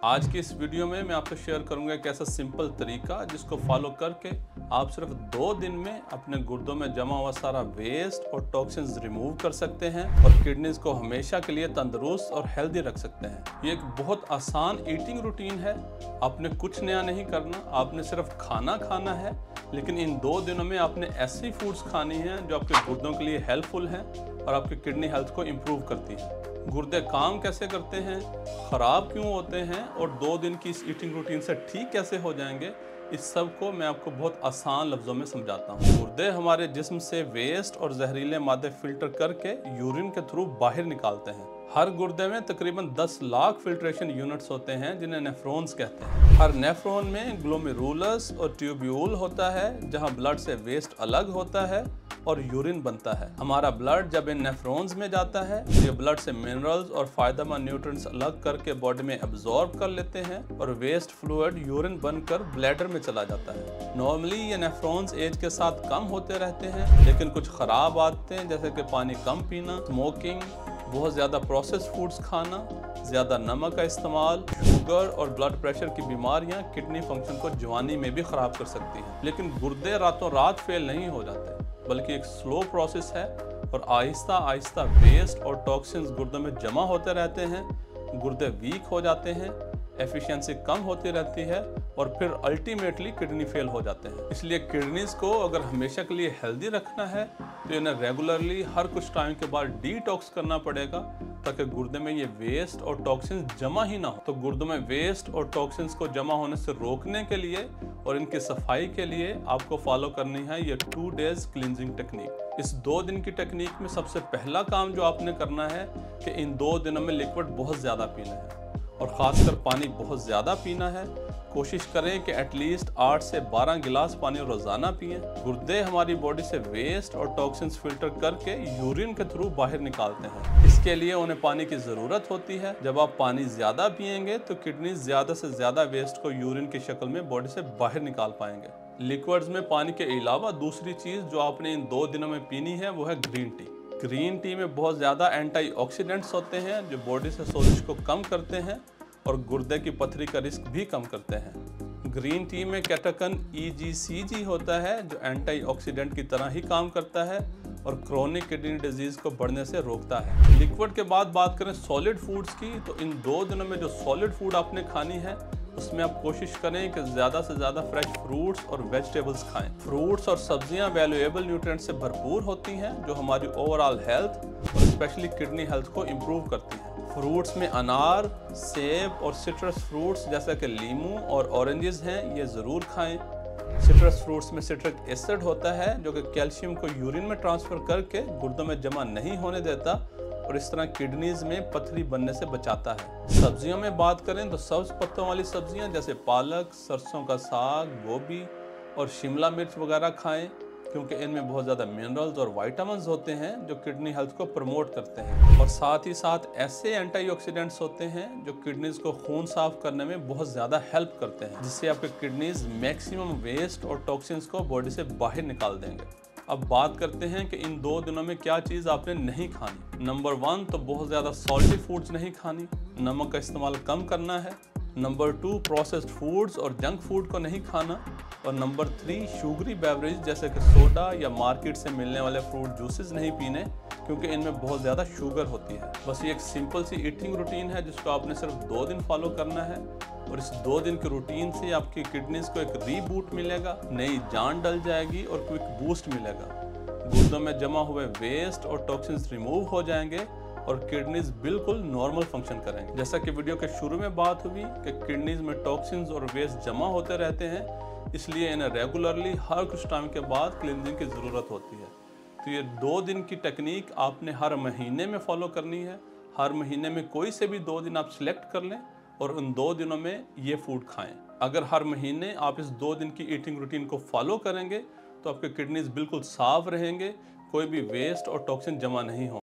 आज की इस वीडियो में मैं आपसे शेयर करूंगा एक ऐसा सिंपल तरीका जिसको फॉलो करके आप सिर्फ 2 दिन में अपने गुर्दों में जमा हुआ सारा वेस्ट और टॉक्सिन्स रिमूव कर सकते हैं और किडनीज को हमेशा के लिए तंदुरुस्त और हेल्दी रख सकते हैं। ये एक बहुत आसान ईटिंग रूटीन है। आपने कुछ नया नहीं करना, आपने सिर्फ खाना खाना है, लेकिन इन 2 दिनों में आपने ऐसी फूड्स खानी हैं जो आपके गुर्दों के लिए हेल्पफुल हैं और आपकी किडनी हेल्थ को इम्प्रूव करती हैं। गुर्दे काम कैसे करते हैं, ख़राब क्यों होते हैं और 2 दिन की इस ईटिंग रूटीन से ठीक कैसे हो जाएंगे, इस सब को मैं आपको बहुत आसान लफ्ज़ों में समझाता हूँ। गुर्दे हमारे जिस्म से वेस्ट और जहरीले मादे फिल्टर करके यूरिन के थ्रू बाहर निकालते हैं। हर गुर्दे में तकरीबन 10 लाख फिल्ट्रेशन यूनिट्स होते हैं जिन्हें नेफ्रॉन्स कहते हैं। हर नेफ्रॉन में ग्लोमेरुलस और ट्यूब्यूल होता है जहां ब्लड से वेस्ट अलग होता है और यूरिन बनता है। हमारा ब्लड जब इन नेफ्रॉन्स में जाता है ये ब्लड से मिनरल्स और फायदेमंद न्यूट्रिएंट्स अलग करके बॉडी में एब्जॉर्ब कर लेते हैं और वेस्ट फ्लूइड यूरिन बनकर ब्लैडर में चला जाता है। नॉर्मली ये नेफ्रॉन्स एज के साथ कम होते रहते हैं, लेकिन कुछ खराब आदतें जैसे कि पानी कम पीना, स्मोकिंग, बहुत ज़्यादा प्रोसेस्ड फूड्स खाना, ज़्यादा नमक का इस्तेमाल, शुगर और ब्लड प्रेशर की बीमारियां किडनी फंक्शन को जवानी में भी ख़राब कर सकती हैं। लेकिन गुर्दे रातों रात फेल नहीं हो जाते, बल्कि एक स्लो प्रोसेस है और आहिस्ता आहिस्ता वेस्ट और टॉक्सिन्स गुर्दों में जमा होते रहते हैं। गुर्दे वीक हो जाते हैं, एफिशिएंसी कम होती रहती है और फिर अल्टीमेटली किडनी फेल हो जाते हैं। इसलिए किडनीज को अगर हमेशा के लिए हेल्दी रखना है तो इन्हें रेगुलरली हर कुछ टाइम के बाद डिटॉक्स करना पड़ेगा ताकि गुर्दे में ये वेस्ट और टॉक्सिन्स जमा ही ना हो। तो गुर्दों में वेस्ट और टॉक्सिन्स को जमा होने से रोकने के लिए और इनकी सफाई के लिए आपको फॉलो करनी है ये 2 डेज क्लींजिंग टेक्निक। इस 2 दिन की टेक्निक में सबसे पहला काम जो आपने करना है कि इन 2 दिनों में लिक्विड बहुत ज़्यादा पीना है और ख़ासकर पानी बहुत ज़्यादा पीना है। कोशिश करें कि एटलीस्ट 8 से 12 गिलास पानी रोज़ाना पिएं। गुर्दे हमारी बॉडी से वेस्ट और टॉक्सिन्स फिल्टर करके यूरिन के थ्रू बाहर निकालते हैं। इसके लिए उन्हें पानी की ज़रूरत होती है। जब आप पानी ज़्यादा पिएंगे तो किडनी ज़्यादा से ज़्यादा वेस्ट को यूरिन की शक्ल में बॉडी से बाहर निकाल पाएंगे। लिक्विड्स में पानी के अलावा दूसरी चीज़ जो आपने इन 2 दिनों में पीनी है वो है ग्रीन टी। ग्रीन टी में बहुत ज़्यादा एंटीऑक्सीडेंट्स होते हैं जो बॉडी से सोजिश को कम करते हैं और गुर्दे की पथरी का रिस्क भी कम करते हैं। ग्रीन टी में कैटाकन EGCG होता है जो एंटीऑक्सीडेंट की तरह ही काम करता है और क्रोनिक किडनी डिजीज़ को बढ़ने से रोकता है। लिक्विड के बाद बात करें सॉलिड फूड्स की, तो इन 2 दिनों में जो सॉलिड फूड आपने खानी है उसमें आप कोशिश करें कि ज़्यादा से ज़्यादा फ्रेश फ्रूट्स और वेजिटेबल्स खाएं। फ्रूट्स और सब्जियां वैल्यूएबल न्यूट्रिएंट से भरपूर होती हैं जो हमारी ओवरऑल हेल्थ और स्पेशली किडनी हेल्थ को इम्प्रूव करती हैं। फ्रूट्स में अनार, सेब और सिट्रस फ्रूट्स जैसे कि लीमू और ऑरेंजेस हैं, ये ज़रूर खाएं। सिट्रस फ्रूट्स में सिट्रिक एसिड होता है जो कि कैल्शियम को यूरिन में ट्रांसफ़र करके गुर्दों में जमा नहीं होने देता और इस तरह किडनीज में पथरी बनने से बचाता है। सब्जियों में बात करें तो सब्ज पत्तों वाली सब्जियां जैसे पालक, सरसों का साग, गोभी और शिमला मिर्च वगैरह खाएं क्योंकि इनमें बहुत ज़्यादा मिनरल्स और विटामिन्स होते हैं जो किडनी हेल्थ को प्रमोट करते हैं और साथ ही साथ ऐसे एंटीऑक्सीडेंट्स होते हैं जो किडनीज को खून साफ करने में बहुत ज़्यादा हेल्प करते हैं, जिससे आपके किडनीज मैक्सिमम वेस्ट और टॉक्सिन्स को बॉडी से बाहर निकाल देंगे। अब बात करते हैं कि इन 2 दिनों में क्या चीज़ आपने नहीं खानी। नंबर 1 तो बहुत ज़्यादा सॉल्टी फूड्स नहीं खानी, नमक का इस्तेमाल कम करना है। नंबर 2 प्रोसेस्ड फूड्स और जंक फूड को नहीं खाना और नंबर 3 शुगरी बेवरेज जैसे कि सोडा या मार्केट से मिलने वाले फ्रूट जूसेस नहीं पीने क्योंकि इनमें बहुत ज़्यादा शुगर होती है। बस ये एक सिंपल सी ईटिंग रूटीन है जिसको आपने सिर्फ 2 दिन फॉलो करना है और इस 2 दिन की रूटीन से आपकी किडनीज को एक रीबूट मिलेगा, नई जान डल जाएगी और क्विक बूस्ट मिलेगा। गुर्दों में जमा हुए वेस्ट और टॉक्सिन्स रिमूव हो जाएंगे और किडनीज बिल्कुल नॉर्मल फंक्शन करेंगे। जैसा कि वीडियो के शुरू में बात हुई कि किडनीज में टॉक्सिन्स और वेस्ट जमा होते रहते हैं, इसलिए इन्हें रेगुलरली हर कुछ टाइम के बाद क्लींजिंग की ज़रूरत होती है। तो ये 2 दिन की टेक्निक आपने हर महीने में फॉलो करनी है। हर महीने में कोई से भी 2 दिन आप सिलेक्ट कर लें और उन 2 दिनों में ये फूड खाएं। अगर हर महीने आप इस 2 दिन की ईटिंग रूटीन को फॉलो करेंगे तो आपके किडनीज बिल्कुल साफ रहेंगे, कोई भी वेस्ट और टॉक्सिन जमा नहीं हो।